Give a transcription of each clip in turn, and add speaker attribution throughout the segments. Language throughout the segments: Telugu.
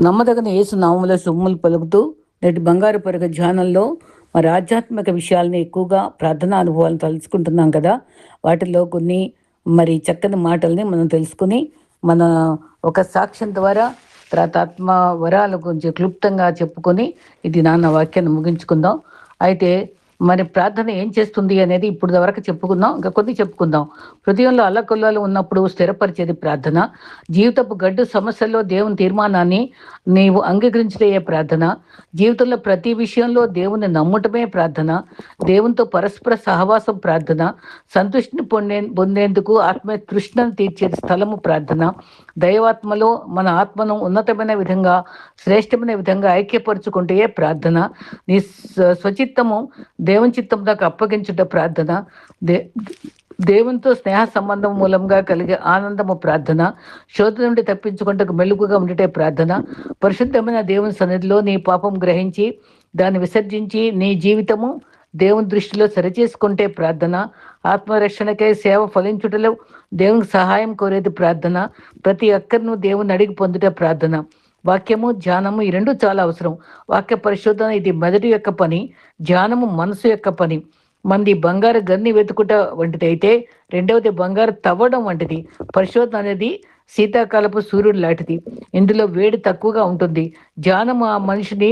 Speaker 1: నమ్మదగిన యేసు నామములో శుభములు పలుకుతూ నేటి బంగారు పరుగ ధ్యానంలో మరి ఆధ్యాత్మిక విషయాలని ఎక్కువగా ప్రార్థనా అనుభవాలను తలుచుకుంటున్నాం కదా. వాటిల్లో కొన్ని మరి చక్కని మాటల్ని మనం తెలుసుకుని మన ఒక సాక్ష్యం ద్వారా తర్వాత ఆత్మ వరాల గురించి క్లుప్తంగా చెప్పుకొని ఇది నాన్న వాక్యాన్ని ముగించుకుందాం. అయితే మరి ప్రార్థన ఏం చేస్తుంది అనేది ఇప్పుడు వరకు చెప్పుకుందాం, ఇంకా కొన్ని చెప్పుకుందాం. హృదయంలో అల్లకొల్లాలు ఉన్నప్పుడు స్థిరపరిచేది ప్రార్థన. జీవితపు గడ్డు సమస్యల్లో దేవుని తీర్మానాన్ని నీవు అంగీకరించడే ప్రార్థన. జీవితంలో ప్రతి విషయంలో దేవుని నమ్మటమే ప్రార్థన. దేవునితో పరస్పర సహవాసం ప్రార్థన. సంతృష్టిని పొందేందుకు ఆత్మ తృష్ణను తీర్చే స్థలము ప్రార్థన. దైవాత్మలో మన ఆత్మను ఉన్నతమైన విధంగా శ్రేష్టమైన విధంగా ఐక్యపరుచుకుంటే ప్రార్థన. నీ స్వచిత్తము దేవుని చిత్తం దాకా అప్పగించుట ప్రార్థన. దేవునితో స్నేహ సంబంధం మూలంగా కలిగే ఆనందము ప్రార్థన. శోధన నుండి తప్పించుకుంటకు మెలుగుగా ఉండటే ప్రార్థన. పరిశుద్ధమైన దేవుని సన్నిధిలో నీ పాపం గ్రహించి దాన్ని విసర్జించి నీ జీవితము దేవుని దృష్టిలో సరిచేసుకుంటే ప్రార్థన. ఆత్మరక్షణకై సేవ ఫలించుటలో దేవునికి సహాయం కోరేది ప్రార్థన. ప్రతి ఒక్కరిను దేవుని అడిగి పొందుట ప్రార్థన. వాక్యము ధ్యానము ఈ రెండు చాలా అవసరం. వాక్య పరిశోధన ఇది మొదటి యొక్క పని, ధ్యానము మనసు యొక్క పని. మంది బంగారు గన్ని వెతుకుట వంటిది అయితే రెండవది బంగారు తవ్వడం వంటిది. పరిశోధన అనేది శీతాకాలపు సూర్యుడు లాంటిది. ఇందులో వేడి తక్కువగా ఉంటుంది. ధ్యానం ఆ మనిషిని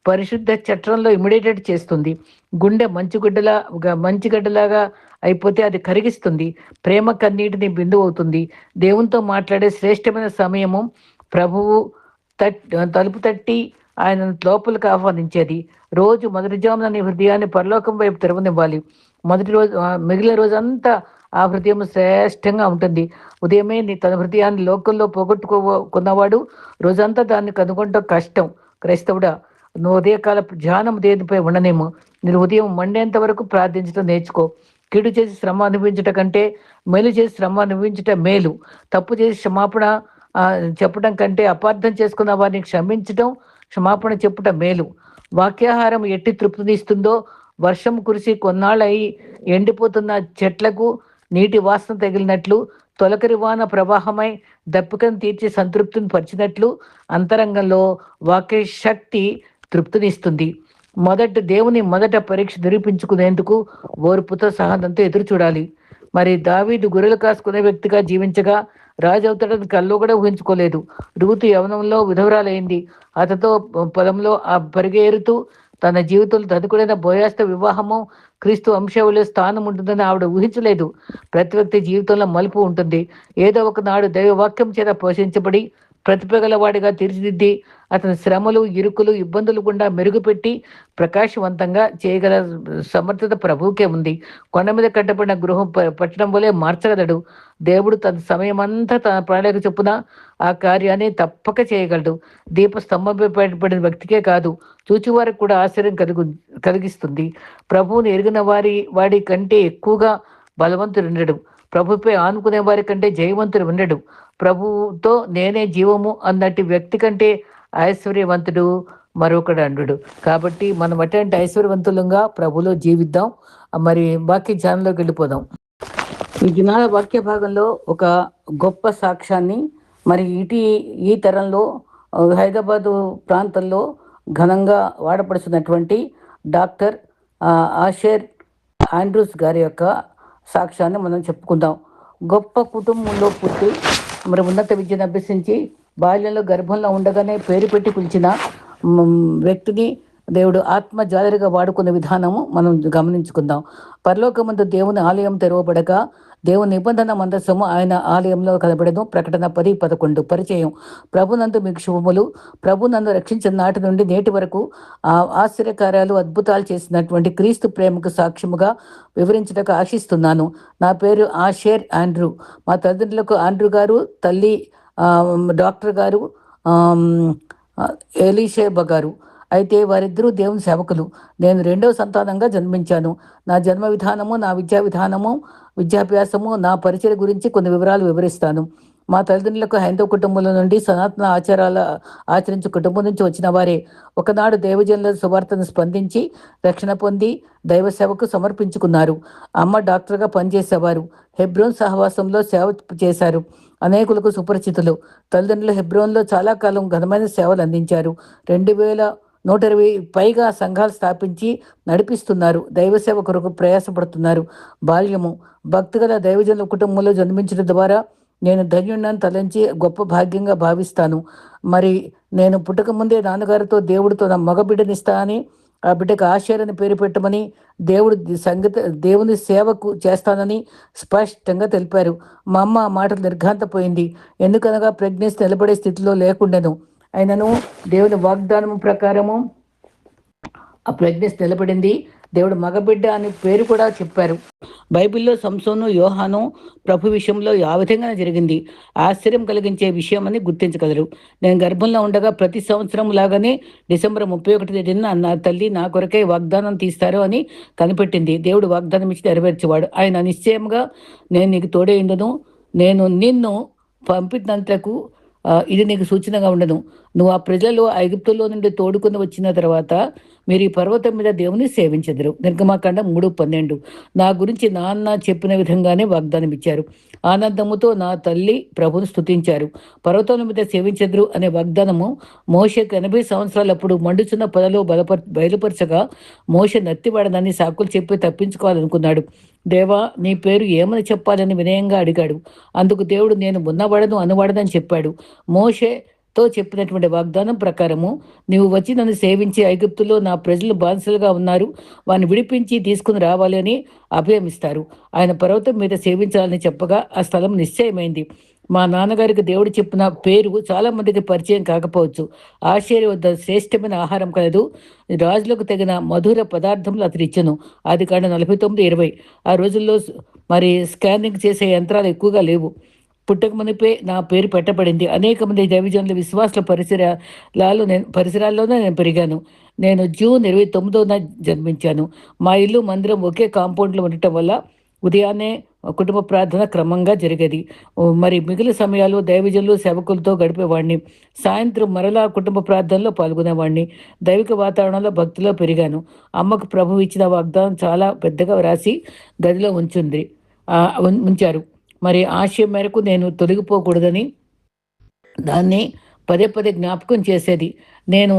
Speaker 1: పరిశుద్ధ చట్రంలో ఇమిడేటట్టు చేస్తుంది. గుండె మంచిగడ్డలాగా అయిపోతే అది కరిగిస్తుంది. ప్రేమ కన్నీటిని బిందువు అవుతుంది. దేవునితో మాట్లాడే శ్రేష్టమైన సమయము ప్రభువు తలుపు తట్టి ఆయన లోపలికి ఆహ్వానించేది. రోజు మొదటి జామున నీ హృదయాన్ని పరలోకం వైపు తెరవనివ్వాలి. మొదటి రోజు మిగిలిన రోజంతా ఆ హృదయం శ్రేష్టంగా ఉంటుంది. ఉదయమే తన హృదయాన్ని లోకంలో పోగొట్టుకున్నవాడు రోజంతా దాన్ని కనుగొనడం కష్టం. క్రైస్తవుడా, నువ్వు ఉదయకాల ధ్యానం దేనిపై ఉండనేమో. నేను ఉదయం మండేంత వరకు ప్రార్థించడం నేర్చుకో. కీడు చేసి శ్రమ అనుభవించట కంటే మేలు చేసి శ్రమ అనుభవించట మేలు. తప్పు చేసి క్షమాపణ చెప్పడం కంటే అపార్థం చేసుకున్న వారిని క్షమించడం, క్షమాపణ చెప్పటం మేలు. వాక్యాహారం ఎట్టి తృప్తినిస్తుందో వర్షం కురిసి కొన్నాళ్ళయి ఎండిపోతున్న చెట్లకు నీటి వాసన తగిలినట్లు, తొలకరి వాన ప్రవాహమై దప్పికను తీర్చి సంతృప్తిని పరిచినట్లు అంతరంగంలో వాక్య శక్తి తృప్తినిస్తుంది. దేవుని మొదట పరీక్ష నిరూపించుకునేందుకు ఓర్పుతో సహనంతో ఎదురు చూడాలి. మరి దావీదు గొర్రెలు కాసుకునే వ్యక్తిగా జీవించగా రాజు అవుతాడని కల్లో కూడా ఊహించుకోలేదు. రూతు యవనంలో విధవరాలైంది. అతతో పొలంలో పరిగేరుతూ తన జీవితంలో తదుకుడైన బోయాస్తో వివాహము క్రీస్తు వంశావళిలో స్థానం ఉంటుందని ఆవిడ ఊహించలేదు. ప్రతి వ్యక్తి జీవితంలో మలుపు ఉంటుంది. ఏదో ఒకనాడు దైవవాక్యం చేత పోషించబడి ప్రతిభగలవాడిగా తీర్చిదిద్ది అతని శ్రమలు, ఇరుకులు, ఇబ్బందులు గుండా మెరుగుపెట్టి ప్రకాశవంతంగా చేయగల సమర్థత ప్రభువుకే ఉంది. కొండ మీద కట్టబడిన గృహం పట్టణం వలె మార్చగలడు. దేవుడు తన సమయమంతా తన ప్రణాళిక చొప్పున ఆ కార్యాన్ని తప్పక చేయగలడు. దీపస్తంభంపై పడిన వ్యక్తికే కాదు, చూచివారికి కూడా ఆశ్చర్యం కలిగిస్తుంది. ప్రభువుని ఎరిగిన వాడి కంటే ఎక్కువగా బలవంతుడు ఉండడు. ప్రభుపై ఆనుకునే వారి కంటే జయవంతుడు ఉండడు. ప్రభువుతో నేనే జీవము అన్నట్టు వ్యక్తి కంటే ఐశ్వర్యవంతుడు మరొకడు అండు. కాబట్టి మనం అటువంటి ఐశ్వర్యవంతులంగా ప్రభులో జీవిద్దాం. మరి వాక్య ధ్యానంలోకి వెళ్ళిపోదాం. ఈ దినాల వాక్య భాగంలో ఒక గొప్ప సాక్ష్యాన్ని మరి ఈ తరంలో హైదరాబాదు ప్రాంతంలో ఘనంగా వాడపడుతున్నటువంటి డాక్టర్ ఆషేర్ ఆండ్రూస్ గారి యొక్క సాక్ష్యాన్ని మనం చెప్పుకుందాం. గొప్ప కుటుంబంలో పుట్టి మరి ఉన్నత విద్యను అభ్యసించి బాల్యంలో గర్భంలో ఉండగానే పేరు పెట్టి పిలిచిన వ్యక్తిని దేవుడు ఆత్మ జాలరిగా వాడుకునే విధానము మనం గమనించుకుందాం. పరలోకమందు దేవుని ఆలయం తెరవబడగా దేవుని నిబంధన మందసము ఆయన ఆలయంలో కనబడను. ప్రకటన 10:11. పరిచయం. ప్రభునందు మీకు శుభములు. ప్రభు నన్ను రక్షించిన నాటి నుండి నేటి వరకు ఆశ్చర్యకార్యాలు, అద్భుతాలు చేసినటువంటి క్రీస్తు ప్రేమకు సాక్ష్యముగా వివరించడానికి ఆశిస్తున్నాను. నా పేరు ఆషేర్ ఆండ్రూ. మా తల్లిదండ్రులకు ఆండ్రూ గారు, తల్లి డాక్టర్ గారు ఎలీషేబ గారు. అయితే వారిద్దరూ దేవుని సేవకులు. నేను రెండవ సంతానంగా జన్మించాను. నా జన్మ విధానము, నా విద్యాభ్యాసము, నా పరిచయ గురించి కొన్ని వివరాలు వివరిస్తాను. మా తల్లిదండ్రులకు హైందవ కుటుంబంలో నుండి సనాతన ఆచారాల ఆచరించే కుటుంబం నుంచి వచ్చిన వారే. ఒకనాడు దైవజనుల సువార్తను స్పందించి రక్షణ పొంది దైవ సేవకు సమర్పించుకున్నారు. అమ్మ డాక్టర్గా పనిచేసేవారు. హెబ్రోన్ సహవాసంలో సేవ చేశారు. అనేకులకు సుపరిచితులు. తల్లిదండ్రులు హెబ్రోన్లో చాలా కాలం ఘనమైన సేవలు అందించారు. 2120 పైగా సంఘాలు స్థాపించి నడిపిస్తున్నారు. దైవ సేవ కొరకు ప్రయాసపడుతున్నారు. బాల్యము భక్తిగల దైవజనుల కుటుంబంలో జన్మించడం ద్వారా నేను ధన్యుణ్ణని తలంచి గొప్ప భాగ్యంగా భావిస్తాను. మరి నేను పుట్టక ముందే నాన్నగారితో దేవుడితో నా మగ బిడ్డనిస్తా అని, ఆ బిడ్డకు ఆశీర్ని పేరు పెట్టమని, దేవుని సేవకు చేస్తానని స్పష్టంగా తెలిపారు. మా అమ్మ ఆ మాటలు నిర్ఘాంతపోయింది. ఎందుకనగా ప్రెగ్నెన్సీ నిలబడే స్థితిలో లేకుండాను అయినను దేవుని వాగ్దానం ప్రకారము ఆ ప్రెగ్నెన్సీ నిలబడింది. దేవుడు మగబిడ్డ అని పేరు కూడా చెప్పారు. బైబిల్లో సంసోను, యోహాను ప్రభు విషయంలో ఆ విధంగానే జరిగింది. ఆశ్చర్యం కలిగించే విషయం అని గుర్తించగలరు. నేను గర్భంలో ఉండగా ప్రతి సంవత్సరం లాగానే డిసెంబర్ 31 తేదీన నా తల్లి నా కొరకే వాగ్దానం తీస్తారు అని కనిపెట్టింది. దేవుడు వాగ్దానం ఇచ్చి నెరవేర్చేవాడు. ఆయన నిశ్చయంగా నేను నీకు తోడేయుండును, నేను నిన్ను పంపినంతకు ఇది నీకు సూచనగా ఉండను. నువ్వు ఆ ప్రజలు ఐగుప్తులో నుండి తోడుకొని వచ్చిన తర్వాత మీరు ఈ పర్వతం మీద దేవుని సేవించెదరు. నిర్గమాకాండం 3:12. నా గురించి నాన్న చెప్పిన విధంగానే వాగ్దానం ఇచ్చారు. ఆనందముతో నా తల్లి ప్రభుని స్తుతించారు. పర్వతం మీద సేవించెదరు అనే వాగ్దానము మోషేకు 80 సంవత్సరాలప్పుడు మండుచున్న పొదలో బయలుపరచగా మోషే నత్తివాడనని సాకులు చెప్పి తప్పించుకోవాలనుకున్నాడు. దేవా, నీ పేరు ఏమని చెప్పాలని వినయంగా అడిగాడు. అందుకు దేవుడు నేను ఉన్నవాడను అనువాడనని చెప్పాడు. మోషేతో చెప్పినటువంటి వాగ్దానం ప్రకారము నీవు వచ్చి నన్ను సేవించి ఐగుప్తులో నా ప్రజలు బానిసలుగా ఉన్నారు, వారిని విడిపించి తీసుకుని రావాలి అని అభయమిస్తారు. ఆయన పర్వతం మీద సేవించాలని చెప్పగా ఆ స్థలం నిశ్చయమైంది. మా నాన్నగారికి దేవుడు చెప్పిన పేరు చాలా మందికి పరిచయం కాకపోవచ్చు. ఆశ్చర్య వద్ద శ్రేష్టమైన ఆహారం కలదు, రాజులకు తగిన మధుర పదార్థములు అతడు ఇచ్చను. అది కాండ 49:20. ఆ రోజుల్లో మరి స్కానింగ్ చేసే యంత్రాలు ఎక్కువగా లేవు. పుట్టక మునిపే నా పేరు పెట్టబడింది. అనేక మంది దైవజనుల విశ్వాసాల పరిసరాల్లోనే నేను పెరిగాను. నేను జూన్ 29న జన్మించాను. మా ఇల్లు మందిరం ఒకే కాంపౌండ్లో ఉండటం వల్ల ఉదయాన్నే కుటుంబ ప్రార్థన క్రమంగా జరిగేది. మరి మిగిలిన సమయాలు దైవజనులు సేవకులతో గడిపేవాడిని. సాయంత్రం మరలా కుటుంబ ప్రార్థనలో పాల్గొనేవాడిని. దైవిక వాతావరణంలో భక్తిలో పెరిగాను. అమ్మకు ప్రభు ఇచ్చిన వాగ్దానం చాలా పెద్దగా వ్రాసి గదిలో ఉంచారు. మరి ఆశయం మేరకు నేను తొలగిపోకూడదని దాన్ని పదే పదే జ్ఞాపకం చేసేది. నేను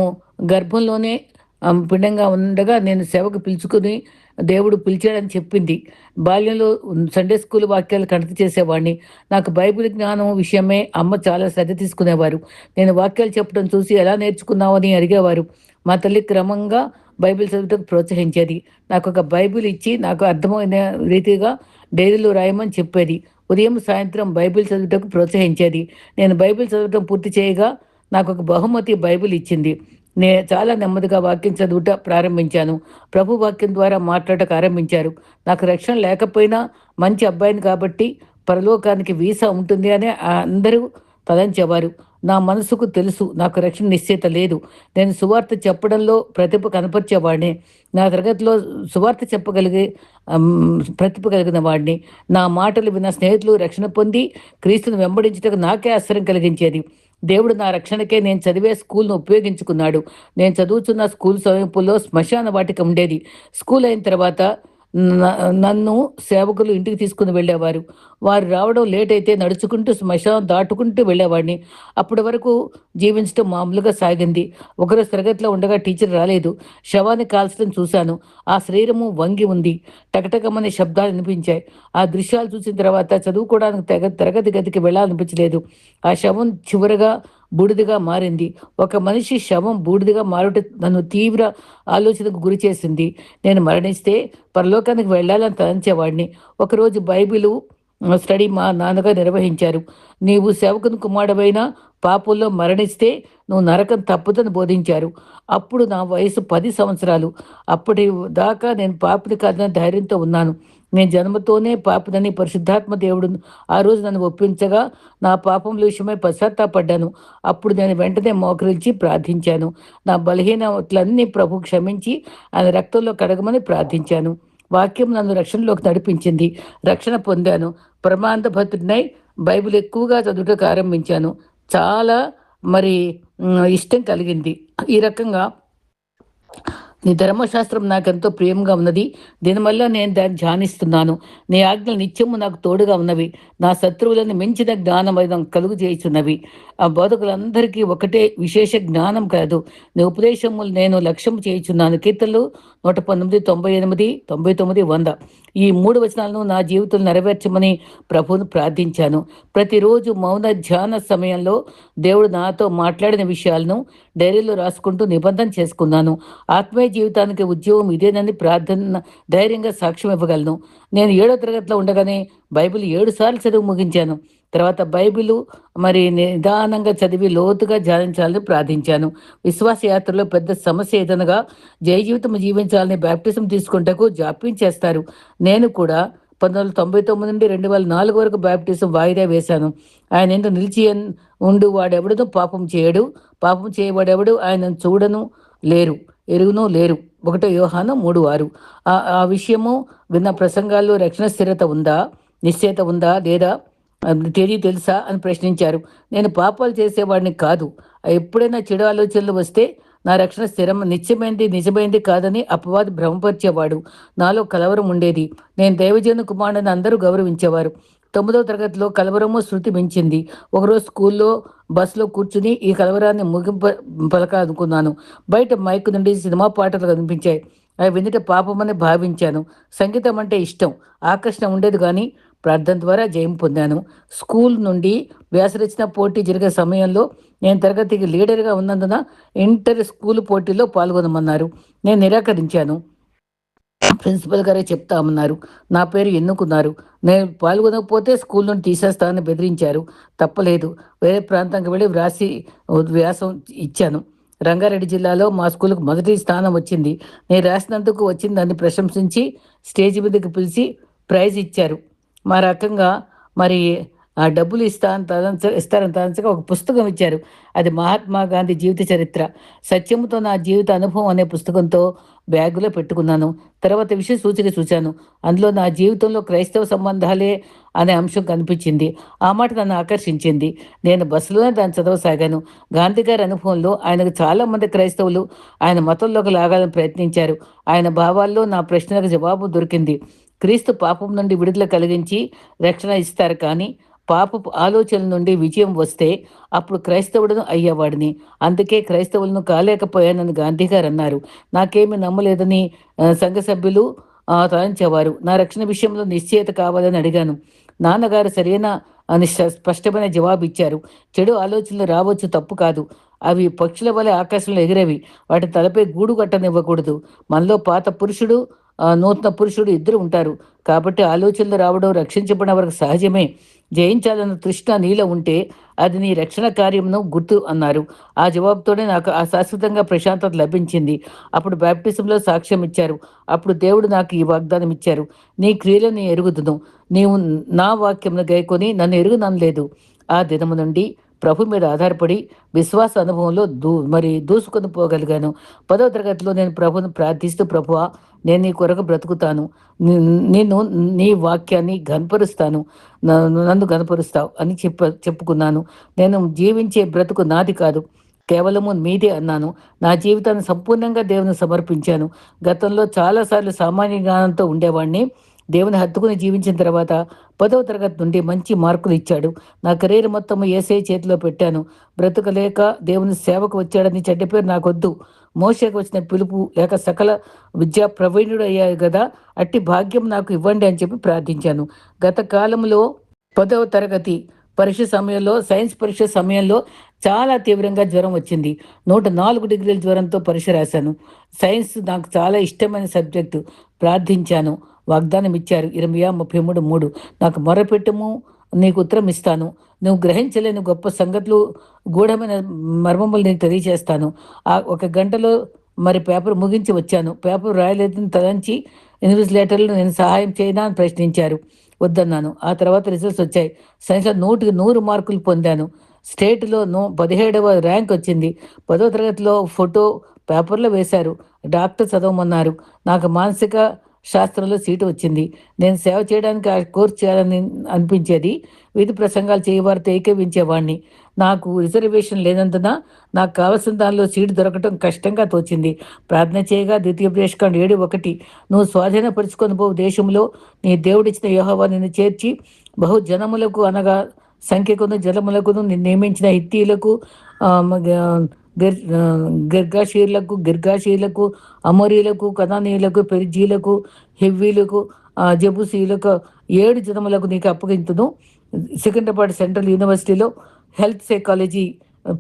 Speaker 1: గర్భంలోనే పిండంగా ఉండగా నేను సేవకు పిలుచుకుని దేవుడు పిలిచాడని చెప్పింది. బాల్యంలో సండే స్కూల్ వాక్యాలు కంఠత చేసేవాడిని. నాకు బైబిల్ జ్ఞానం విషయమే అమ్మ చాలా శ్రద్ధ తీసుకునేవారు. నేను వాక్యాలు చెప్పడం చూసి ఎలా నేర్చుకున్నావు అని అడిగేవారు. మా తల్లి క్రమంగా బైబిల్ చదువుటకు ప్రోత్సహించేది. నాకు ఒక బైబిల్ ఇచ్చి నాకు అర్థమైన రీతిగా డైరీలో రాయమని చెప్పేది. ఉదయం సాయంత్రం బైబిల్ చదువుటకు ప్రోత్సహించేది. నేను బైబిల్ చదవటం పూర్తి చేయగా నాకు ఒక బహుమతి బైబిల్ ఇచ్చింది. చాలా నెమ్మదిగా వాక్యం చదువుట ప్రారంభించాను. ప్రభు వాక్యం ద్వారా మాట్లాడటకు ఆరంభించారు. నాకు రక్షణ లేకపోయినా మంచి అబ్బాయిని కాబట్టి పరలోకానికి వీసా ఉంటుంది అని అందరూ తలంచేవారు. నా మనసుకు తెలుసు నాకు రక్షణ నిశ్చయిత లేదు. నేను సువార్త చెప్పడంలో ప్రతిభ కనపరిచేవాడిని. నా తరగతిలో సువార్త ప్రతిభ కలిగిన వాడిని. నా మాటలు విన్న స్నేహితులు రక్షణ పొంది క్రీస్తును వెంబడించటకు నాకే ఆశ్చర్యం కలిగించేది. దేవుడు నా రక్షణకే నేను చదివే స్కూల్ను ఉపయోగించుకున్నాడు. నేను చదువుతున్న స్కూల్ సమీపంలో శ్మశాన వాటిక ఉండేది. స్కూల్ అయిన తర్వాత నన్ను సేవకులు ఇంటికి తీసుకుని వెళ్ళేవారు. వారు రావడం లేట్ అయితే నడుచుకుంటూ శ్మశానం దాటుకుంటూ వెళ్ళేవాడిని. అప్పటి వరకు జీవించడం మామూలుగా సాగింది. ఒకరోజు తరగతిలో ఉండగా టీచర్ రాలేదు. శవాన్ని కాల్చడం చూశాను. ఆ శరీరము వంగి ఉంది. టకటకమనే శబ్దాలు వినిపించాయి. ఆ దృశ్యాలు చూసిన తర్వాత చదువుకోవడానికి తరగతి గదికి వెళ్ళాలనిపించలేదు. ఆ శవం చివరగా బూడిదగా మారింది. ఒక మనిషి శవం బూడిదగా మారుట నన్ను తీవ్ర ఆలోచనకు గురి చేసింది. నేను మరణిస్తే పరలోకానికి వెళ్ళాలని తలంచేవాడిని. ఒకరోజు బైబిలు స్టడీ మా నాన్నగా నిర్వహించారు. నీవు సేవకుని కుమారుడవైనా పాపంలో మరణిస్తే నువ్వు నరకం తప్పుదని బోధించారు. అప్పుడు నా వయసు 10 సంవత్సరాలు. అప్పటి దాకా నేను పాపిని కాదని ధైర్యంతో ఉన్నాను. నేను జన్మతోనే పాపినని పరిశుద్ధాత్మ దేవుడు ఆ రోజు నన్ను ఒప్పించగా నా పాపముల విషయమై పశ్చాత్తాపడ్డాను. అప్పుడు నేను వెంటనే మోకరించి ప్రార్థించాను. నా బలహీనతలన్నీ ప్రభు క్షమించి ఆయన రక్తంలో కడగమని ప్రార్థించాను. వాక్యం నన్ను రక్షణలోకి నడిపించింది. రక్షణ పొందాను. ప్రమాద భద్రుడినై బైబిల్ ఎక్కువగా చదువుటకు ఆరంభించాను. చాలా ఇష్టం కలిగింది. ఈ రకంగా నీ ధర్మశాస్త్రం నాకెంతో ప్రియంగా ఉన్నది. దీనివల్ల నేను దాన్ని ధ్యానిస్తున్నాను. నీ ఆజ్ఞలు నిత్యము నాకు తోడుగా ఉన్నవి. నా శత్రువులను మించిన జ్ఞానమైనం కలుగు చేయుచున్నవి. ఆ బోధకులందరికీ ఒకటే విశేష జ్ఞానం కలదు. నీ ఉపదేశములు నేను లక్ష్యం చేయుచున్నాను. కీర్తనలు 119, 98, 99, 100. ఈ 3 వచనాలను నా జీవితంలో నెరవేర్చమని ప్రభువును ప్రార్థించాను. ప్రతిరోజు మౌన ధ్యాన సమయంలో దేవుడు నాతో మాట్లాడిన విషయాలను డైరీలో రాసుకుంటూ నిబంధన చేసుకున్నాను. ఆత్మీయ జీవితానికి ఉద్యోగం ఇదేనని ప్రార్థన ధైర్యంగా సాక్ష్యం ఇవ్వగలను. నేను 7వ తరగతిలో ఉండగానే బైబిల్ 7 సార్లు చదువు ముగించాను. తర్వాత బైబిలు నిదానంగా చదివి లోతుగా ధ్యానించాలని ప్రార్థించాను. విశ్వాస యాత్రలో పెద్ద సమస్య ఏదనగా జయ జీవితం జీవించాలని బ్యాప్టిజం తీసుకుంటకు జాప్యం చేస్తారు. నేను కూడా 1999 నుండి 2004 వరకు బ్యాప్టిజం వాయిదా వేశాను. ఆయన ఎందుకు నిలిచి ఉండు వాడెవడను పాపం చేయడు, పాపం చేయబడెవడు ఆయనను చూడను లేరు, ఎరుగునూ లేరు. 1 యోహాను 3:6. ఆ విషయము విన్న ప్రసంగాల్లో రక్షణ స్థిరత ఉందా, నిశ్చయత ఉందా లేదా తేదీ తెలుసా అని ప్రశ్నించారు. నేను పాపాలు చేసేవాడిని కాదు. ఎప్పుడైనా చెడు ఆలోచనలు వస్తే నా రక్షణ స్థిరం నిజమైంది కాదని అపవాది భ్రమపరిచేవాడు. నాలో కలవరం ఉండేది. నేను దైవజన కుమారుడని అందరూ గౌరవించేవారు. 9వ తరగతిలో కలవరము శృతి మించింది. ఒకరోజు స్కూల్లో బస్సులో కూర్చుని ఈ కలవరాన్ని పలకాలనుకున్నాను. బయట మైక్ నుండి సినిమా పాటలు కనిపించాయి. అవి వినుట పాపమని భావించాను. సంగీతం అంటే ఇష్టం, ఆకర్షణ ఉండేది కానీ ప్రార్థన ద్వారా జయం పొందాను. స్కూల్ నుండి వ్యాసరచన పోటీ జరిగే సమయంలో నేను తరగతికి లీడర్గా ఉన్నందున ఇంటర్ స్కూల్ పోటీలో పాల్గొనమన్నారు. నేను నిరాకరించాను. ప్రిన్సిపల్ గారే చెప్తామన్నారు. నా పేరు ఎన్నుకున్నారు. నేను పాల్గొనకపోతే స్కూల్ నుండి తీసేస్తానని బెదిరించారు. తప్పలేదు. వేరే ప్రాంతానికి వెళ్ళి వ్యాసం ఇచ్చాను. రంగారెడ్డి జిల్లాలో మా స్కూల్కి మొదటి స్థానం వచ్చింది. నేను రాసినందుకు వచ్చిందని ప్రశంసించి స్టేజ్ మీదకి పిలిచి ప్రైజ్ ఇచ్చారు. మా రకంగా మరి ఆ డబ్బులు ఇస్తారని తలంచగా ఒక పుస్తకం ఇచ్చారు. అది మహాత్మా గాంధీ జీవిత చరిత్ర, సత్యముతో నా జీవిత అనుభవం అనే పుస్తకంతో బ్యాగులో పెట్టుకున్నాను. తర్వాత విషయ సూచిక చూశాను. అందులో నా జీవితంలో క్రైస్తవ సంబంధాలే అనే అంశం కనిపించింది. ఆ మాట నన్ను ఆకర్షించింది. నేను బస్సులోనే దాన్ని చదవసాగాను. గాంధీ గారి అనుభవంలో ఆయనకు చాలామంది క్రైస్తవులు ఆయన మతంలోకి లాగాలని ప్రయత్నించారు. ఆయన భావాల్లో నా ప్రశ్నలకు జవాబు దొరికింది. క్రీస్తు పాపం నుండి విడుదల కలిగించి రక్షణ ఇస్తారు, కానీ పాపపు ఆలోచనల నుండి విజయం వస్తే అప్పుడు క్రైస్తవుడును అయ్యేవాడిని. అందుకే క్రైస్తవులను కాలేకపోయానని గాంధీ గారు అన్నారు. నాకేమీ నమ్మలేదని సంఘ సభ్యులు తలంచేవారు. నా రక్షణ విషయంలో నిశ్చయత కావాలని అడిగాను. నాన్నగారు సరైన స్పష్టమైన జవాబు ఇచ్చారు. చెడు ఆలోచనలు రావచ్చు, తప్పు కాదు. అవి పక్షుల వలె ఆకాశంలో ఎగిరేవి. వాటి తలపై గూడు కట్టనివ్వకూడదు. మనలో పాత పురుషుడు, నూతన పురుషుడు ఇద్దరు ఉంటారు. కాబట్టి ఆలోచనలు రావడం రక్షించబడిన వరకు సహజమే. జయించాలన్న తృష్ణ నీలో ఉంటే అది నీ రక్షణ కార్యమును గుర్తు అన్నారు. ఆ జవాబుతోనే నాకు ఆ శాశ్వతంగా ప్రశాంతత లభించింది. అప్పుడు బ్యాప్టిజంలో సాక్ష్యం ఇచ్చారు. అప్పుడు దేవుడు నాకు ఈ వాగ్దానం ఇచ్చారు. నీ క్రియలను ఎరుగుదును, నీవు నా వాక్యమును గైకొని నన్ను ఎరుగుననలేదు. ఆ దినము నుండి ప్రభు మీద ఆధారపడి విశ్వాస అనుభవంలో దూసుకొని పోగలిగాను. 10వ తరగతిలో నేను ప్రభును ప్రార్థిస్తూ, ప్రభువా, నేను నీ కొరకు బ్రతుకుతాను, నేను నీ వాక్యాన్ని గనపరుస్తాను, నన్ను గనపరుస్తావు అని చెప్పుకున్నాను. నేను జీవించే బ్రతుకు నాది కాదు, కేవలము మీదే అన్నాను. నా జీవితాన్ని సంపూర్ణంగా దేవుని సమర్పించాను. గతంలో చాలాసార్లు సామాన్య జ్ఞానంతో ఉండేవాడిని. దేవుని హత్తుకుని జీవించిన తర్వాత 10వ తరగతి నుండి మంచి మార్కులు ఇచ్చాడు. నా కెరీర్ మొత్తం యేసయ్య చేతిలో పెట్టాను. బ్రతకలేక దేవుని సేవకు వచ్చాడని చెడ్డ పేరు నాకొద్దు. మోషేకు వచ్చిన పిలుపు లేక సకల విద్యా ప్రవీణుడు అయ్యాయి కదా, అట్టి భాగ్యం నాకు ఇవ్వండి అని చెప్పి ప్రార్థించాను. గత కాలంలో 10వ తరగతి పరీక్ష సమయంలో, సైన్స్ పరీక్ష సమయంలో చాలా తీవ్రంగా జ్వరం వచ్చింది. 104 డిగ్రీల జ్వరంతో పరీక్ష రాశాను. సైన్స్ నాకు చాలా ఇష్టమైన సబ్జెక్టు. ప్రార్థించాను. వాగ్దానం ఇచ్చారు. ఇర్మియా 33:3. నాకు మొరపెట్టుము, నీకు ఉత్తరం ఇస్తాను. నువ్వు గ్రహించలేని గొప్ప సంగతులు, గూఢమైన మర్మములు నీకు తెలియజేస్తాను. ఆ 1 గంటలో పేపర్ ముగించి వచ్చాను. పేపర్ రాయలేదని తలంచి ఇన్విజిలేటర్లు నేను సహాయం చేయనా అని ప్రశ్నించారు. వద్దన్నాను. ఆ తర్వాత రిజల్ట్స్ వచ్చాయి. సైన్స్లో 100కి 100 మార్కులు పొందాను. స్టేట్లో 17వ ర్యాంక్ వచ్చింది. 10వ తరగతిలో ఫోటో పేపర్లో వేశారు. డాక్టర్ చదవమన్నారు. నాకు మానసిక శాస్త్రంలో సీటు వచ్చింది. నేను సేవ చేయడానికి ఆ కోర్సు చేయాలని అనిపించేది. వీధి ప్రసంగాలు చేయవారితో ఏకీవించేవాడిని. నాకు రిజర్వేషన్ లేనందున నాకు కావలసిన దానిలో సీటు దొరకటం కష్టంగా తోచింది. ప్రార్థన చేయగా ద్వితీయోపదేశకాండం 7:1 నువ్వు స్వాధీనపరుచుకొని పోవు దేశంలో నీ దేవుడిచ్చిన యెహోవా నిన్ను చేర్చి బహు జనములకు అనగా సంఖ్యకును జలములకును నిన్ను నియమించిన హిత్తీయులకు గిర్గాషీలకు అమోరీలకు కనానీయులకు పెరిజీలకు హెవ్వీలకు జబుసీలకు 7 జనములకు నీకు అప్పగించును. సికింద్రాబాద్ సెంట్రల్ యూనివర్సిటీలో హెల్త్ సైకాలజీ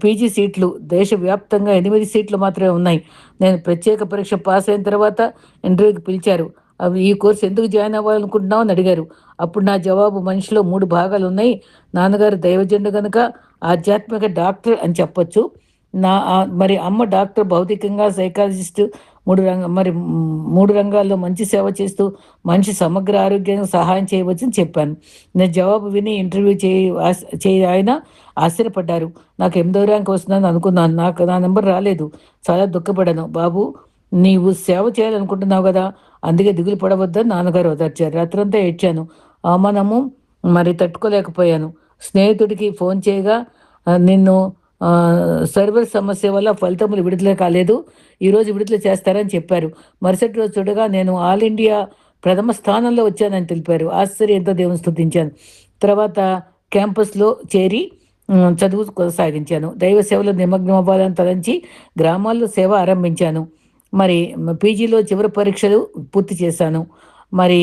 Speaker 1: పీజీ సీట్లు దేశవ్యాప్తంగా 8 సీట్లు మాత్రమే ఉన్నాయి. నేను ప్రత్యేక పరీక్ష పాస్ అయిన తర్వాత ఇంటర్వ్యూకి పిలిచారు. ఈ కోర్సు ఎందుకు జాయిన్ అవ్వాలనుకుంటున్నావు అని అడిగారు. అప్పుడు నా జవాబు మనిషిలో 3 భాగాలు ఉన్నాయి. నాన్నగారు దైవజనుడు కనుక ఆధ్యాత్మిక డాక్టర్ అని చెప్పొచ్చు. మరి అమ్మ డాక్టర్, భౌతికంగా సైకాలజిస్ట్, మూడు రంగాల్లో మంచి సేవ చేస్తూ మనిషి సమగ్ర ఆరోగ్యానికి సహాయం చేయవచ్చని చెప్పాను. నేను జవాబు విని ఇంటర్వ్యూ ఆయన ఆశ్చర్యపడ్డారు. నాకు 8వ ర్యాంక్ వస్తుందని అనుకున్నాను. నాకు నా నెంబర్ రాలేదు. చాలా దుఃఖపడాను. బాబు, నీవు సేవ చేయాలనుకుంటున్నావు కదా, అందుకే దిగులు పడవద్దని నాన్నగారు ఓదార్చారు. రాత్రంతా ఏడ్చాను. అవమానము తట్టుకోలేకపోయాను. స్నేహితుడికి ఫోన్ చేయగా నిన్ను సర్వర్ సమస్య వల్ల ఫలితములు విడుదల కాలేదు, ఈరోజు విడుదల చేస్తారని చెప్పారు. మరుసటి రోజు చూడగా నేను ఆల్ ఇండియా ప్రథమ స్థానంలో వచ్చానని తెలిపారు. ఆశ్చర్యంతో దేవుని స్తుతించాను. తర్వాత క్యాంపస్లో చేరి చదువు కొనసాగించాను. దైవ సేవలో నిమగ్నం అవ్వాలని తలంచి గ్రామాల్లో సేవ ఆరంభించాను. మరి పీజీలో చివరి పరీక్షలు పూర్తి చేశాను. మరి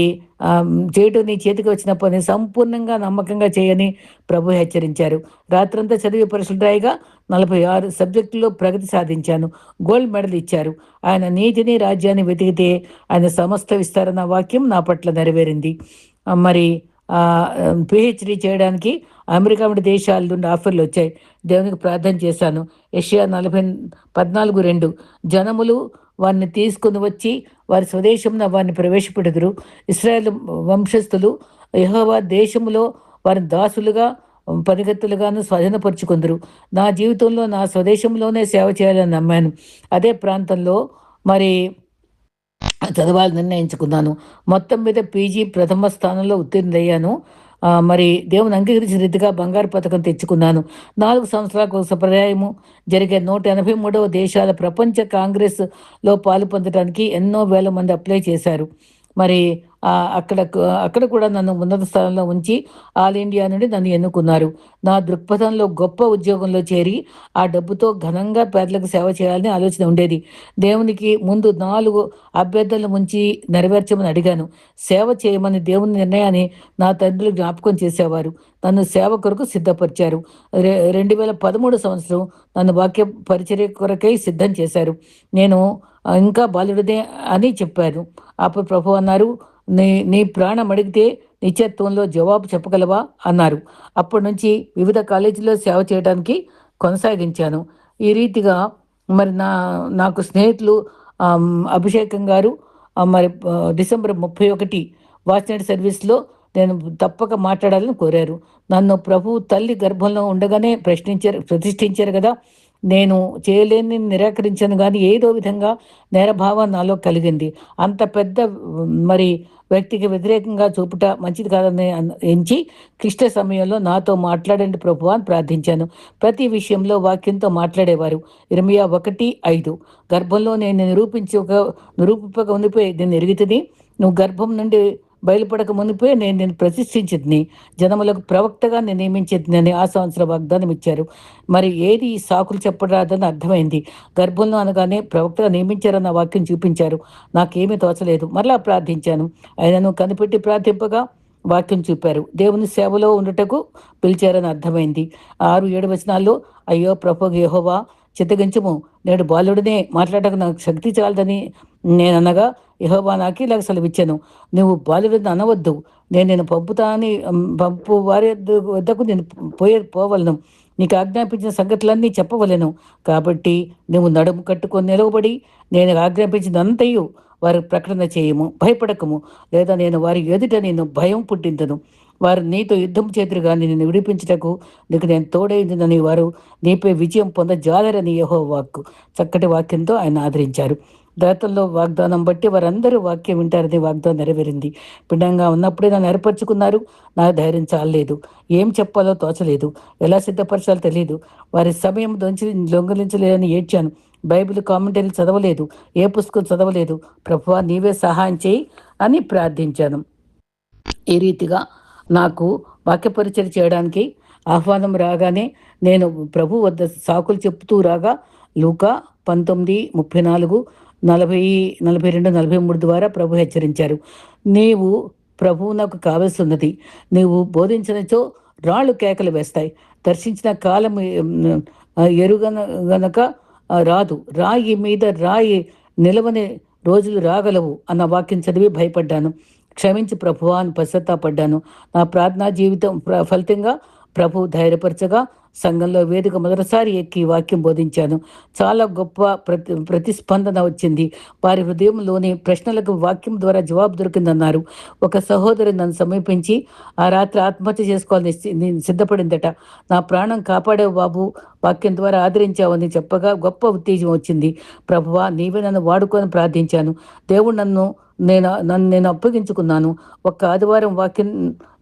Speaker 1: చేయటం నీ చేతికి వచ్చిన పని సంపూర్ణంగా నమ్మకంగా చేయని ప్రభు హెచ్చరించారు. రాత్రంతా చదివి పరీక్షలు రాయిగా 46 సబ్జెక్టుల్లో ప్రగతి సాధించాను. గోల్డ్ మెడల్ ఇచ్చారు. ఆయన నీతిని రాజ్యాన్ని వెతికితే ఆయన సమస్త విస్తరణ వాక్యం నా పట్ల నెరవేరింది. మరి పిహెచ్డి చేయడానికి అమెరికా వంటి దేశాల నుండి ఆఫర్లు వచ్చాయి. దేవునికి ప్రార్థన చేశాను. యెషయా 14:2 జనములు వారిని తీసుకుని వచ్చి వారి స్వదేశంలో వారిని ప్రవేశపెడుదురు. ఇశ్రాయేలు వంశస్థులు యెహోవా దేశములో వారిని దాసులుగా పనిగత్తులుగాను స్వాధీనపరుచుకుందరు. నా జీవితంలో నా స్వదేశంలోనే సేవ చేయాలని నమ్మాను. అదే ప్రాంతంలో మరి చదవాలని నిర్ణయించుకున్నాను. మొత్తం మీద పీజీ ప్రథమ స్థానంలో ఉత్తీర్ణయ్యాను. మరి దేవుని అంగీకరించిన రీతిగా బంగారు పథకం తెచ్చుకున్నాను. 4 సంవత్సరాలకు ఒక సంప్రదాయము జరిగే 183వ దేశాల ప్రపంచ కాంగ్రెస్లో పాలు పొందడానికి ఎన్నో వేల మంది అప్లై చేశారు. మరి అక్కడ కూడా నన్ను ఉన్నత స్థానంలో ఉంచి ఆల్ ఇండియా నుండి నన్ను ఎన్నుకున్నారు. నా దృక్పథంలో గొప్ప ఉద్యోగంలో చేరి ఆ డబ్బుతో ఘనంగా పేదలకు సేవ చేయాలని ఆలోచన ఉండేది. దేవునికి ముందు 4 అభ్యర్థనలు ఉంచి నెరవేర్చమని అడిగాను. సేవ చేయమని దేవుని నిర్ణయాన్ని నా తండ్రులు జ్ఞాపకం చేసేవారు. నన్ను సేవ కొరకు సిద్ధపరిచారు. 2013 సంవత్సరం నన్ను వాక్య పరిచర్య కొరకై సిద్ధం చేశారు. నేను ఇంకా బాలుడిదే అని చెప్పాను. అప్పుడు ప్రభు అన్నారు, నీ ప్రాణం అడిగితే నిత్యత్వంలో జవాబు చెప్పగలవా అన్నారు. అప్పటి నుంచి వివిధ కాలేజీల్లో సేవ చేయడానికి కొనసాగించాను. ఈ రీతిగా మరి నాకు స్నేహితులు అభిషేకం గారు మరి డిసెంబర్ 31 వాచ్నైట్ సర్వీస్లో నేను తప్పక మాట్లాడాలని కోరారు. నన్ను ప్రభు తల్లి గర్భంలో ఉండగానే ప్రతిష్ఠించారు కదా. నేను చేయలేని నిరాకరించాను, కానీ ఏదో విధంగా నేరభావం నాలో కలిగింది. అంత పెద్ద మరి వ్యక్తికి వ్యతిరేకంగా చూపుట మంచిది కాదని ఎంచి క్లిష్ట సమయంలో నాతో మాట్లాడండి ప్రభువా అని ప్రార్థించాను. ప్రతి విషయంలో వాక్యంతో మాట్లాడేవారు. ఇర్మియా 1:5 గర్భంలో నేను నిరూపింపక ఉండిపోయి నేను ఎరుగుతుంది, నువ్వు గర్భం నుండి బయలుపడక మునిపే నేను ప్రతిష్ఠించింది, జనములకు ప్రవక్తగా నేను నియమించేదని ఆ సంవత్సరం వాగ్దానం ఇచ్చారు. మరి ఏది సాకులు చెప్పరాదని అర్థమైంది. గర్భంలో అనగానే ప్రవక్తగా నియమించారన్న వాక్యం చూపించారు. నాకేమీ తోచలేదు. మరలా ప్రార్థించాను. ఆయనను కనిపెట్టి ప్రార్థింపగా వాక్యం చూపారు. దేవుని సేవలో ఉండటకు పిలిచారని అర్థమైంది. 6-7 వచనాల్లో అయ్యో ప్రభు యెహోవా చిత్తగించము, నేడు బాలుడినే మాట్లాడక నాకు శక్తి చాలదని నేననగా యెహోవా నాకు ఇలాగ సెలవిచ్చాను, నువ్వు బాలుడిని అనవద్దు, నేను పంపు వారి వద్దకు నేను పోవలను, నీకు ఆజ్ఞాపించిన సంగతులన్నీ చెప్పవలను. కాబట్టి నువ్వు నడుము కట్టుకొని నిలవబడి నేను ఆజ్ఞాపించినంతయు వారి ప్రకటన చేయము, భయపడకము, లేదా నేను వారి ఎదుట నేను భయం పుట్టించను. వారు నీతో యుద్ధం చేతురు కానీ నిన్ను విడిపించుటకు నీకు నేను తోడైందని వారు నీపై విజయం పొందజాలరని యెహోవా వాక్కు. చక్కటి వాక్యంతో ఆయన ఆదరించారు. దాతల్లో వాగ్దానం బట్టి వారందరూ వాక్యం వింటారని వాగ్దానం నెరవేరింది. పిండంగా ఉన్నప్పుడే నన్ను ఏర్పరచుకున్నారు. నా ధైర్యం చాలలేదు. ఏం చెప్పాలో తోచలేదు. ఎలా సిద్ధపరచాలో తెలియదు. వారి సమయం దొంగిలించలేదని ఏడ్చాను. బైబిల్ కామెంటరీలు చదవలేదు. ఏ పుస్తకం చదవలేదు. ప్రభువా నీవే సహాయం చేయి అని ప్రార్థించాను. ఈ రీతిగా నాకు వాక్య పరిచయం చేయడానికి ఆహ్వానం రాగానే నేను ప్రభు వద్ద సాకులు చెప్తూ రాగా లూకా 19:34, 40, 42, 43 ద్వారా ప్రభు హెచ్చరించారు. నీవు ప్రభువు నాకు కావలసి ఉన్నది. నీవు బోధించినచో రాళ్ళు కేకలు వేస్తాయి. దర్శించిన కాలం గనక రాదు. రాయి మీద రాయి నిలవని రోజులు రాగలవు అన్న వాక్యం చదివి భయపడ్డాను. క్షమించి ప్రభువా అని పశ్చాత్తాపడ్డాను. నా ప్రార్థనా జీవితం ఫలితంగా ప్రభు ధైర్యపరచగా సంఘంలో వేదిక మొదటిసారి ఎక్కి వాక్యం బోధించాను. చాలా గొప్ప ప్రతిస్పందన వచ్చింది. వారి హృదయంలోని ప్రశ్నలకు వాక్యం ద్వారా జవాబు దొరికిందన్నారు. ఒక సహోదరి నన్ను సమీపించి ఆ రాత్రి ఆత్మహత్య చేసుకోవాలని సిద్ధపడిందట. నా ప్రాణం కాపాడే బాబు, వాక్యం ద్వారా ఆదరించావని చెప్పగా గొప్ప ఉత్తేజం వచ్చింది. ప్రభువా నీవే నన్ను వాడుకొని ప్రార్థించాను. దేవుడు నన్ను నేను అప్పగించుకున్నాను. ఒక్క ఆదివారం వాక్యం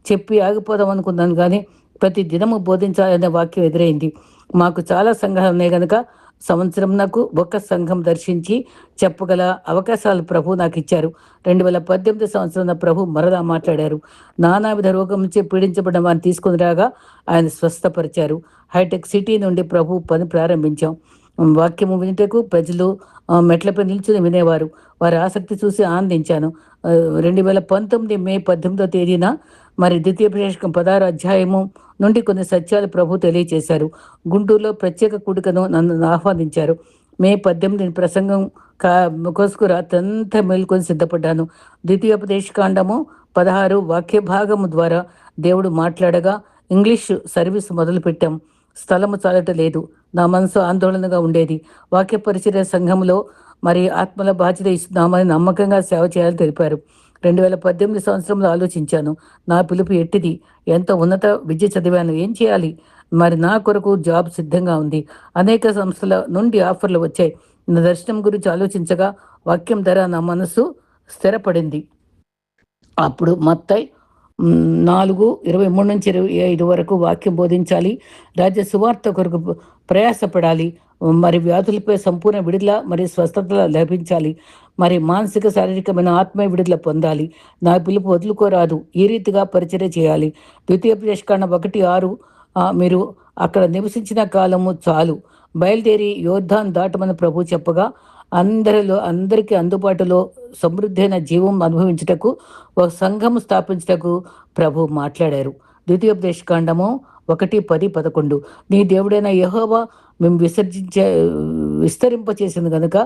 Speaker 1: చెప్పి ఆగిపోదాం అనుకున్నాను, కానీ ప్రతి దినము బోధించాలనే వాక్యం ఎదురైంది. మాకు చాలా సంఘాలు ఉన్నాయి కనుక సంవత్సరం నాకు ఒక సంఘం దర్శించి చెప్పగల అవకాశాలు ప్రభు నాకు ఇచ్చారు. 2018 సంవత్సరం ప్రభు మరలా మాట్లాడారు. నానావిధ రోగం నుంచి పీడించబడిన వారిని తీసుకుని రాగా ఆయన స్వస్థపరిచారు. హైటెక్ సిటీ నుండి ప్రభు పని ప్రారంభించాం. వాక్యము వినుటకు ప్రజలు మెట్లపై నిల్చుని వినేవారు. వారి ఆసక్తి చూసి ఆనందించాను. 2019 మే 18వ తేదీన మరి ద్వితీయోపదేశకం 16వ అధ్యాయము నుండి కొన్ని సత్యాలు ప్రభు తెలియజేశారు. గుంటూరులో ప్రత్యేక కూడికను నన్ను ఆహ్వానించారు. మే 18 ప్రసంగం కోసుకు రాత్రంతా మేల్కొని సిద్ధపడ్డాను. ద్వితీయోపదేశకాండము 16 వాక్య భాగము ద్వారా దేవుడు మాట్లాడగా ఇంగ్లీష్ సర్వీస్ మొదలుపెట్టాం. స్థలము చాలటలేదు. నా మనసు ఆందోళనగా ఉండేది. వాక్య పరిచర్య సంఘంలో మరి ఆత్మల బాధ్యత ఇస్తున్నామని నమ్మకంగా సేవ చేయాలని తెలిపారు. 2018 సంవత్సరంలో ఆలోచించాను. నా పిలుపు ఎట్టిది? ఎంత ఉన్నత విద్య చదివాను? ఏం చేయాలి? మరి నా కొరకు జాబ్ సిద్ధంగా ఉంది. అనేక సంస్థల నుండి ఆఫర్లు వచ్చాయి. నా దర్శనం గురించి ఆలోచించగా వాక్యం ధర నా మనసు స్థిరపడింది. అప్పుడు మత్తయి 4:23-25 వరకు వాక్యం బోధించాలి. రాజ్య సువార్త కొరకు ప్రయాసపడాలి. మరి వ్యాధులపై సంపూర్ణ విడుదల మరియు స్వస్థత లభించాలి. మరి మానసిక శారీరకమైన ఆత్మీయ విడుదల పొందాలి. నా పిలుపు వదులుకోరాదు. ఈ రీతిగా పరిచర్య చేయాలి. ద్వితీయోపదేశకాండం 1:6 మీరు అక్కడ నివసించిన కాలము చాలు. బయలుదేరి యోర్దాను దాటమని ప్రభు చెప్పగా అందరికీ అందుబాటులో సమృద్ధైన జీవం అనుభవించుటకు ఒక సంఘం స్థాపించుటకు ప్రభు మాట్లాడారు. ద్వితీయోపదేశకాండము 1:10-11 నీ దేవుడైన యెహోవా మేము విస్తరింపచేసింది కనుక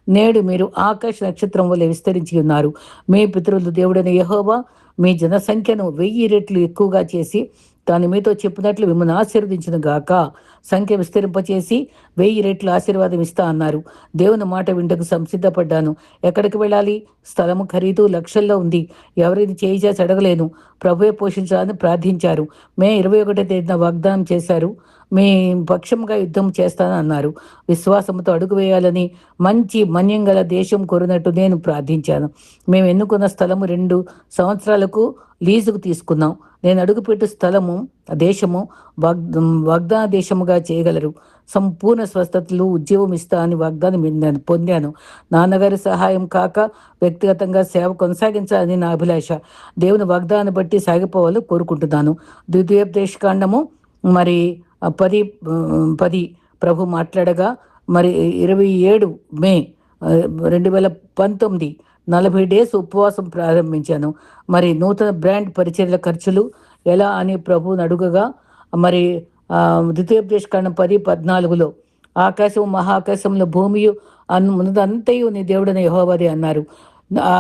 Speaker 1: నేడు మీరు ఆకాశ నక్షత్రం వలె విస్తరించి ఉన్నారు. మీ పితరులు దేవుడైన యెహోవా మీ జనసంఖ్యను 1000 రెట్లు ఎక్కువగా చేసి తాను మీతో చెప్పినట్లు మిమ్మల్ని ఆశీర్వదించును గాక. సంఖ్య విస్తరింపచేసి 1000 రెట్లు ఆశీర్వాదం ఇస్తా అన్నారు. దేవుని మాట వింటకు సంసిద్ధపడ్డాను. ఎక్కడికి వెళ్ళాలి? స్థలము ఖరీదు లక్షల్లో ఉంది. ఎవరిని చేసి అడగలేను. ప్రభువే పోషించాలని ప్రార్థించారు. మే 21వ తేదీన వాగ్దానం చేశారు. మీ పక్షంగా యుద్ధం చేస్తానన్నారు. విశ్వాసంతో అడుగు వేయాలని మంచి మన్యం గల దేశం కోరినట్టు నేను ప్రార్థించాను. మేము ఎన్నుకున్న స్థలము 2 సంవత్సరాలకు లీజుకు తీసుకున్నాం. నేను అడుగుపెట్టు స్థలము దేశము వాగ్దాన దేశముగా చేయగలరు. సంపూర్ణ స్వస్థతలు ఉద్యోగం ఇస్తా అని వాగ్దానం పొందాను. నాన్నగారి సహాయం కాక వ్యక్తిగతంగా సేవ కొనసాగించాలని నా అభిలాష. దేవుని వాగ్దానాన్ని బట్టి సాగిపోవాలని కోరుకుంటున్నాను. ద్వితీయోపదేశకాండము మరి 10 ప్రభు మాట్లాడగా మరి 27 మే 2019 40 డేస్ ఉపవాసం ప్రారంభించాను. మరి నూతన బ్రాండ్ పరిచర్యల ఖర్చులు ఎలా అని ప్రభువుని అడుగగా మరి ద్వితీయోపదేశకాండం 10:14 ఆకాశము మహాకాశంలో భూమియు ఉన్నదంతయు నీ దేవుడైన యెహోవాదే అన్నారు. ఆ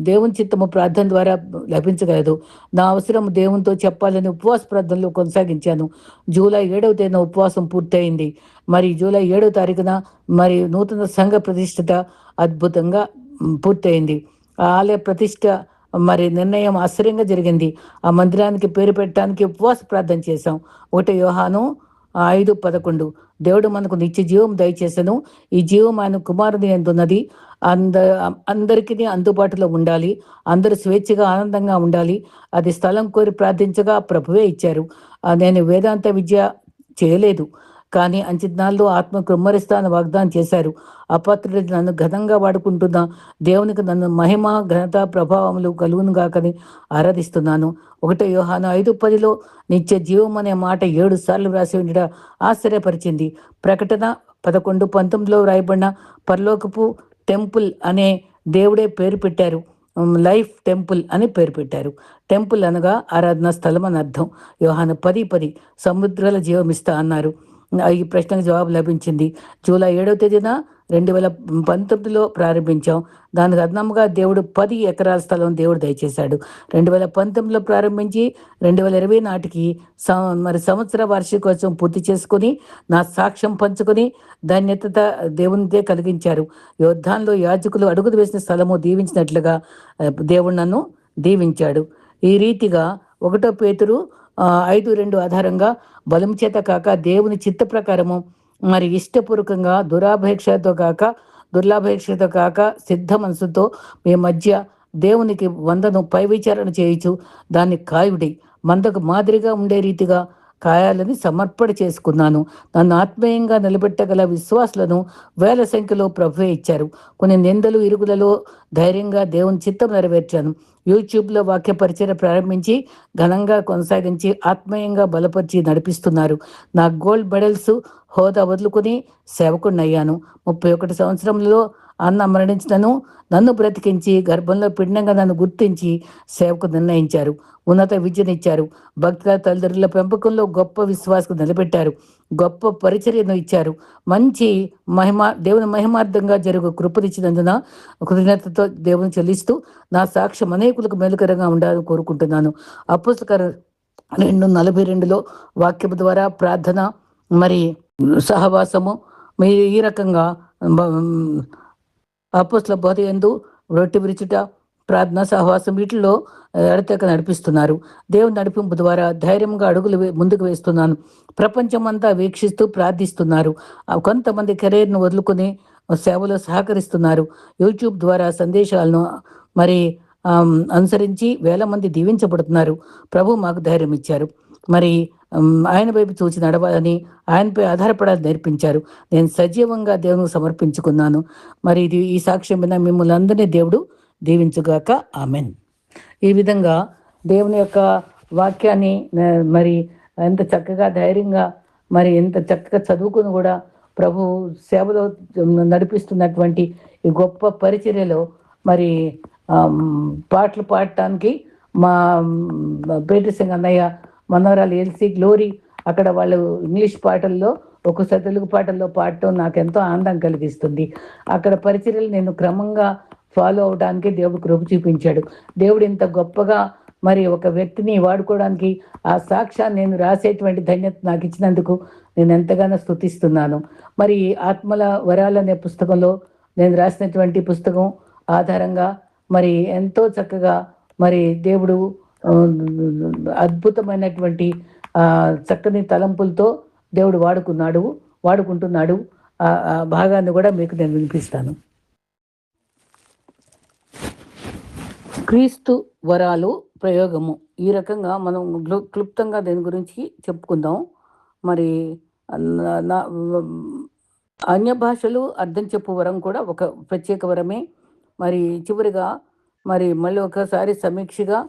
Speaker 1: దేవుని చిత్తము ప్రార్థన ద్వారా లభించగలదు. నా అవసరం దేవునితో చెప్పాలని ఉపవాస ప్రార్థనలో కొనసాగించాను. జూలై 7వ తేదీన ఉపవాసం పూర్తయింది. మరి జూలై 7వ తారీఖున మరి నూతన సంఘ ప్రతిష్ఠిత అద్భుతంగా పూర్తయింది. ఆ ఆలయ ప్రతిష్ట మరి నిర్ణయం ఆశ్చర్యంగా జరిగింది. ఆ మందిరానికి పేరు పెట్టడానికి ఉపవాస ప్రార్థన చేశాం. 1 యోహాను 5:11 దేవుడు మనకు నిత్య జీవం దయచేసెను. ఈ జీవం ఆయన కుమారుని యందున్నది. అంద అందరికీ అందుబాటులో ఉండాలి. అందరూ స్వేచ్ఛగా ఆనందంగా ఉండాలి. అది స్థలం కోరి ప్రార్థించగా ప్రభువే ఇచ్చారు. నేను వేదాంత విద్య చేయలేదు, కానీ అంచెదినాల్లో ఆత్మ కృమ్మరిస్తా అని వాగ్దానం చేశారు. అపాత్రుడు నన్ను ఘనంగా వాడుకుంటున్నా దేవునికి నన్ను మహిమ ఘనత ప్రభావములు కలుగును గాకని ఆరాధిస్తున్నాను. 1 యోహాను 5:10 నిత్య జీవం అనే మాట 7 సార్లు వ్రాసి ఉండట ఆశ్చర్యపరిచింది. ప్రకటన 11:19 వ్రాయబడిన పరలోకపు టెంపుల్ అనే దేవుడే పేరు పెట్టారు. లైఫ్ టెంపుల్ అని పేరు పెట్టారు. టెంపుల్ అనగా ఆరాధన స్థలం అని అర్థం. యోహాను 10:10 సముద్రాల జీవమిస్తా అన్నారు. ఈ ప్రశ్నకు జవాబు లభించింది. జూలై 7వ తేదీన 2019లో ప్రారంభించాం. దానికి అదనంగా దేవుడు 10 ఎకరాల స్థలం దేవుడు దయచేశాడు. 2019లో ప్రారంభించి 2020 నాటికి సంవత్సర వార్షికోత్సవం పూర్తి చేసుకుని నా సాక్ష్యం పంచుకొని ధన్యత దేవునిదే కలిగించారు. యోద్ధాన్లో యాజకులు అడుగులు వేసిన స్థలము దీవించినట్లుగా దేవుడు నన్ను దీవించాడు. ఈ రీతిగా 1 పేతురు 5:2 ఆధారంగా బలం చేత కాక దేవుని చిత్త ప్రకారము మరి ఇష్టపూర్వకంగా దుర్లాభేక్షతో కాక సిద్ధ మనసుతో మీ మధ్య దేవునికి వందను పై విచారణ చేయించు దాన్ని కాయుడి మందకు మాదిరిగా ఉండే రీతిగా కాయాలని సమర్పణ చేసుకున్నాను. నన్ను ఆత్మీయంగా నిలబెట్టగల విశ్వాసులను వేల సంఖ్యలో ప్రభువే ఇచ్చారు. కొన్ని నిందలు ఇరుగులలో ధైర్యంగా దేవుని చిత్తం నెరవేర్చాను. యూట్యూబ్లో వాక్య పరిచయం ప్రారంభించి ఘనంగా కొనసాగించి ఆత్మీయంగా బలపరిచి నడిపిస్తున్నారు. నా గోల్డ్ మెడల్స్ హోదా వదులుకుని సేవకుడినయ్యాను. 31 సంవత్సరంలో అన్న మరణించినను నన్ను బ్రతికించి గర్భంలో పిండంగా నన్ను గుర్తించి సేవకు నిర్ణయించారు. ఉన్నత విద్యనిచ్చారు. భక్తిగా తల్లిదండ్రుల పెంపకంలో గొప్ప విశ్వాసం నిలబెట్టారు. గొప్ప పరిచర్యను ఇచ్చారు. మంచి దేవుని మహిమార్థంగా జరుగు కృపనిచ్చినందున కృతజ్ఞతతో దేవుని చెల్లిస్తూ నా సాక్ష్యం అనేకులకు మేలుకరంగా ఉండాలని కోరుకుంటున్నాను. అపోస్తలకార్యం 2:42లో వాక్యము ద్వారా ప్రార్థన మరి సహవాసము మీరు ఈ రకంగా అపోస్తల బోధ యందు రొట్టె విరుచుట ప్రార్థన సహవాసం వీటిలో ఎడతెగక నడిపిస్తున్నారు. దేవుని నడిపింపు ద్వారా ధైర్యంగా అడుగులు ముందుకు వేస్తున్నాను. ప్రపంచం అంతా వీక్షిస్తూ ప్రార్థిస్తున్నారు. కొంతమంది కెరీర్ను వదులుకొని సేవలో సహకరిస్తున్నారు. యూట్యూబ్ ద్వారా సందేశాలను మరి అనుసరించి వేల మంది దీవించబడుతున్నారు. ప్రభు మాకు ధైర్యం ఇచ్చారు. మరి ఆయన వైపు చూసి నడవాలని, ఆయనపై ఆధారపడాలని నేర్పించారు. నేను సజీవంగా దేవునికి సమర్పించుకున్నాను. మరి ఈ సాక్ష్యం మీద మిమ్మల్ని అందరినీ దేవుడు దీవించుగాక. ఆమెన్. ఈ విధంగా దేవుని యొక్క వాక్యాన్ని మరి ఎంత చక్కగా ధైర్యంగా మరి ఎంత చక్కగా చదువుకుని కూడా ప్రభు సేవలో నడిపిస్తున్నటువంటి ఈ గొప్ప పరిచర్యలో మరి పాటలు పాడటానికి మా పేటి సింగ్ అన్నయ్య మనవరాలు ఎల్సి గ్లోరీ అక్కడ వాళ్ళు ఇంగ్లీష్ పాటల్లో ఒక్కోసారి తెలుగు పాటల్లో పాడటం నాకు ఎంతో ఆనందం కలిగిస్తుంది. అక్కడ పరిచర్యలు నేను క్రమంగా ఫాలో అవడానికి దేవుడు కృప చూపించాడు. దేవుడు ఇంత గొప్పగా మరి ఒక వ్యక్తిని వాడుకోవడానికి ఆ సాక్ష్యాన్ని నేను రాసేటువంటి ధన్యత నాకు ఇచ్చినందుకు నేను ఎంతగానో స్తుతిస్తున్నాను. మరి ఆత్మల వరాలు అనే పుస్తకంలో నేను రాసినటువంటి పుస్తకం ఆధారంగా మరి ఎంతో చక్కగా మరి దేవుడు అద్భుతమైనటువంటి చక్కని తలంపులతో దేవుడు వాడుకుంటున్నాడు. ఆ భాగాన్ని కూడా మీకు నేను వినిపిస్తాను. క్రీస్తు వరాలు ప్రయోగము. ఈ రకంగా మనం క్లుప్తంగా దీని గురించి చెప్పుకుందాం. మరి అన్య భాషలు అర్థం చెప్పు వరం కూడా ఒక ప్రత్యేక వరమే. మరి చివరిగా మరి మళ్ళీ ఒకసారి సమీక్షగా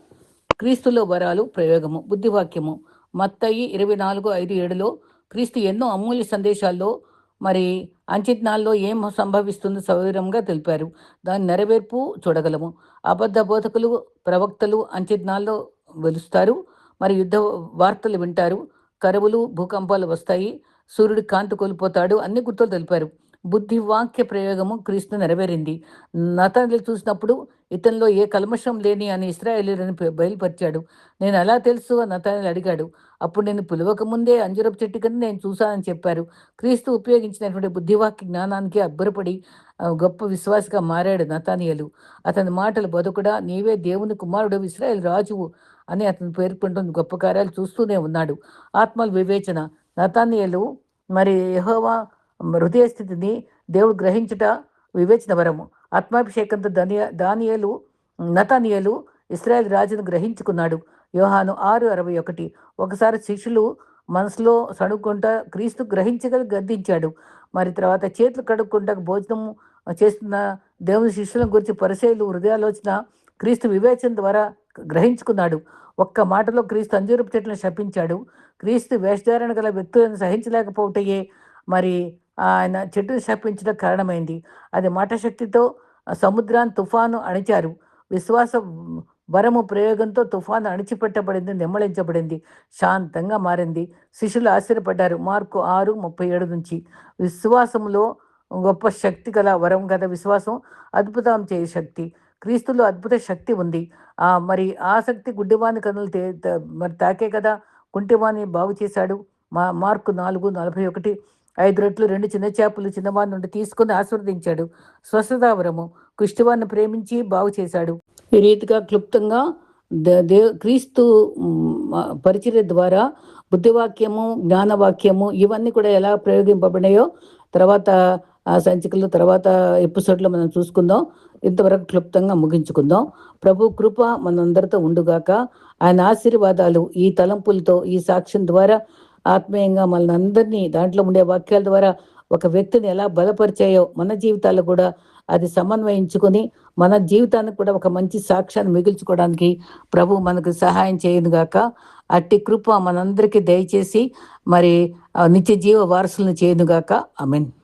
Speaker 1: క్రీస్తులో వరాలు ప్రయోగము. బుద్ధివాక్యము మత్తయి 24:5-7లో క్రీస్తు ఎన్నో అమూల్య సందేశాల్లో మరి అంచెదినాల్లో ఏం సంభవిస్తుందో సవివరంగా తెలిపారు. దాని నెరవేర్పు చూడగలము. అబద్ధ బోధకులు ప్రవక్తలు అంచెదినాల్లో వెలుస్తారు. మరి యుద్ధ వార్తలు వింటారు. కరువులు భూకంపాలు వస్తాయి. సూర్యుడి కాంతి కోల్పోతాడు. అన్ని గుర్తులు తెలిపారు. బుద్ధి వాక్య ప్రయోగము క్రీస్తు నెరవేరింది. నతానెలు చూసినప్పుడు ఇతనిలో ఏ కల్మషం లేని అని ఇశ్రాయేలీయులను బయలుపరిచాడు. నేను ఎలా తెలుసు అని నతానెలు అడిగాడు. అప్పుడు నేను పిలవక ముందే అంజరపు చెట్టు కింద నేను చూశానని చెప్పారు. క్రీస్తు ఉపయోగించినటువంటి బుద్ధివాక్య జ్ఞానానికి అబ్బురపడి గొప్ప విశ్వాసగా మారాడు నతానియేలు. అతని మాటలు బతుకుడా నీవే దేవుని కుమారుడు ఇశ్రాయేలు రాజువు అని అతను పేర్కొంటున్న గొప్ప కార్యాలు చూస్తూనే ఉన్నాడు. ఆత్మల వివేచన. నతానియేలు మరి యెహోవా హృదయ స్థితిని దేవుడు గ్రహించుట వివేచన వరము. ఆత్మాభిషేకంతో దానియేలు నతానియేలు ఇశ్రాయేల్ రాజును గ్రహించుకున్నాడు. యోహాను 6:61. ఒకసారి శిష్యులు మనసులో సణుక్కుంటా క్రీస్తు గ్రహించగలి గద్దించాడు. మరి తర్వాత చేతులు కడుక్కుంటా భోజనం చేస్తున్న దేవుని శిష్యులను గురించి పరిసయ్యులు హృదయాలోచన క్రీస్తు వివేచన ద్వారా గ్రహించుకున్నాడు. ఒక్క మాటలో క్రీస్తు అంజూరపు చెట్లను శపించాడు. క్రీస్తు వేషధారణ గల వ్యక్తులను సహించలేకపోవటయే మరి ఆయన చెట్టును శపించడం కారణమైంది. అది మాట శక్తితో సముద్రాన్ని తుఫాను అణిచారు. విశ్వాస వరము ప్రయోగంతో తుఫాను అణిచిపెట్టబడింది, నిమ్మళించబడింది, శాంతంగా మారింది. శిష్యులు ఆశ్చర్యపడ్డారు. మార్కు 6:37 నుంచి. విశ్వాసంలో గొప్ప శక్తి గల వరం కదా విశ్వాసం. అద్భుతం చేయ శక్తి. క్రీస్తులో అద్భుత శక్తి ఉంది. మరి ఆ శక్తి గుడ్డివాని కన్నులు మరి తాకే కదా కుంటివాని బాగు చేశాడు. మార్కు 4:41. 5 రొట్టెలు 2 చిన్న చేపలు చిన్నవాని నుండి తీసుకుని ఆశీర్వదించాడు. స్వస్థతావరము. కుష్టివాన్ని ప్రేమించి బాగు చేశాడు. ఈ రీతిగా క్లుప్తంగా క్రీస్తు పరిచర్య ద్వారా బుద్ధివాక్యము, జ్ఞానవాక్యము ఇవన్నీ కూడా ఎలా ప్రయోగింపబడినాయో తర్వాత ఆ సంచికలు తర్వాత ఎపిసోడ్లో మనం చూసుకుందాం. ఇంతవరకు క్లుప్తంగా ముగించుకుందాం. ప్రభు కృప మనందరితో ఉండుగాక. ఆయన ఆశీర్వాదాలు ఈ తలంపులతో ఈ సాక్ష్యం ద్వారా ఆత్మీయంగా మన అందరినీ దాంట్లో ఉండే వాక్యాల ద్వారా ఒక వ్యక్తిని ఎలా బలపరిచాయో మన జీవితాలు కూడా అది సమన్వయించుకొని మన జీవితానికి కూడా ఒక మంచి సాక్ష్యాన్ని మిగిల్చుకోవడానికి ప్రభు మనకు సహాయం చేయనుగాక. అట్టి కృప మనందరికీ దయచేసి మరి నిత్య జీవ వారసులను చేయనుగాక. ఆమేన్.